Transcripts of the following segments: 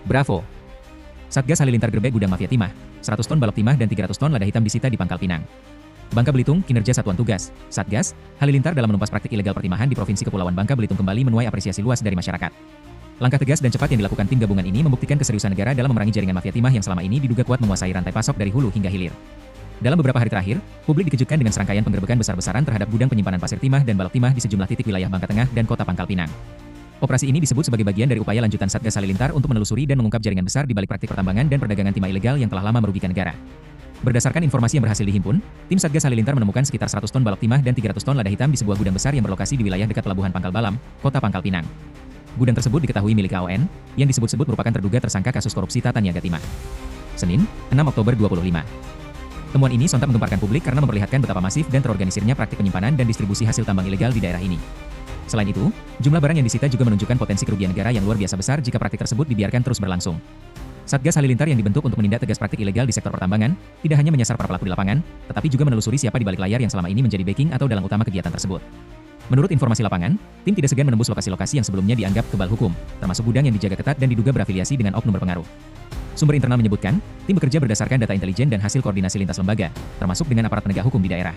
Bravo! Satgas Halilintar gerbek gudang mafia timah, 100 ton balok timah dan 300 ton lada hitam disita di Pangkal Pinang. Bangka Belitung, kinerja Satuan Tugas, Satgas, Halilintar dalam menumpas praktik ilegal pertimahan di Provinsi Kepulauan Bangka Belitung kembali menuai apresiasi luas dari masyarakat. Langkah tegas dan cepat yang dilakukan tim gabungan ini membuktikan keseriusan negara dalam memerangi jaringan mafia timah yang selama ini diduga kuat menguasai rantai pasok dari hulu hingga hilir. Dalam beberapa hari terakhir, publik dikejutkan dengan serangkaian penggerbekan besar-besaran terhadap gudang penyimpanan pasir timah dan balok timah di sejumlah titik wilayah Bangka Tengah dan Kota Pangkal Pinang. Operasi ini disebut sebagai bagian dari upaya lanjutan Satgas Halilintar untuk menelusuri dan mengungkap jaringan besar di balik praktik pertambangan dan perdagangan timah ilegal yang telah lama merugikan negara. Berdasarkan informasi yang berhasil dihimpun, tim Satgas Halilintar menemukan sekitar 100 ton balok timah dan 300 ton lada hitam di sebuah gudang besar yang berlokasi di wilayah dekat Pelabuhan Pangkal Balam, Kota Pangkal Pinang. Gudang tersebut diketahui milik AON, yang disebut-sebut merupakan terduga tersangka kasus korupsi tata niaga timah. Senin, 6 Oktober 2025. Temuan ini sontak menggemparkan publik karena memperlihatkan betapa masif dan terorganisirnya praktik penyimpanan dan distribusi hasil tambang ilegal di daerah ini. Selain itu, jumlah barang yang disita juga menunjukkan potensi kerugian negara yang luar biasa besar jika praktik tersebut dibiarkan terus berlangsung. Satgas Halilintar yang dibentuk untuk menindak tegas praktik ilegal di sektor pertambangan, tidak hanya menyasar para pelaku di lapangan, tetapi juga menelusuri siapa di balik layar yang selama ini menjadi backing atau dalang utama kegiatan tersebut. Menurut informasi lapangan, tim tidak segan menembus lokasi-lokasi yang sebelumnya dianggap kebal hukum, termasuk gudang yang dijaga ketat dan diduga berafiliasi dengan oknum berpengaruh. Sumber internal menyebutkan, tim bekerja berdasarkan data intelijen dan hasil koordinasi lintas lembaga, termasuk dengan aparat penegak hukum di daerah.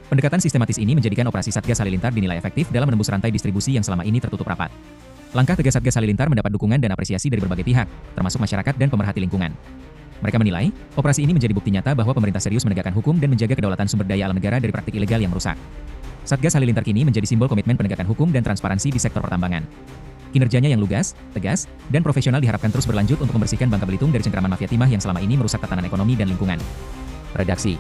Pendekatan sistematis ini menjadikan operasi Satgas Halilintar dinilai efektif dalam menembus rantai distribusi yang selama ini tertutup rapat. Langkah tegas Satgas Halilintar mendapat dukungan dan apresiasi dari berbagai pihak, termasuk masyarakat dan pemerhati lingkungan. Mereka menilai, operasi ini menjadi bukti nyata bahwa pemerintah serius menegakkan hukum dan menjaga kedaulatan sumber daya alam negara dari praktik ilegal yang merusak. Satgas Halilintar kini menjadi simbol komitmen penegakan hukum dan transparansi di sektor pertambangan. Kinerjanya yang lugas, tegas, dan profesional diharapkan terus berlanjut untuk membersihkan Bangka Belitung dari cengkraman mafia timah yang selama ini merusak tatanan ekonomi dan lingkungan. Redaksi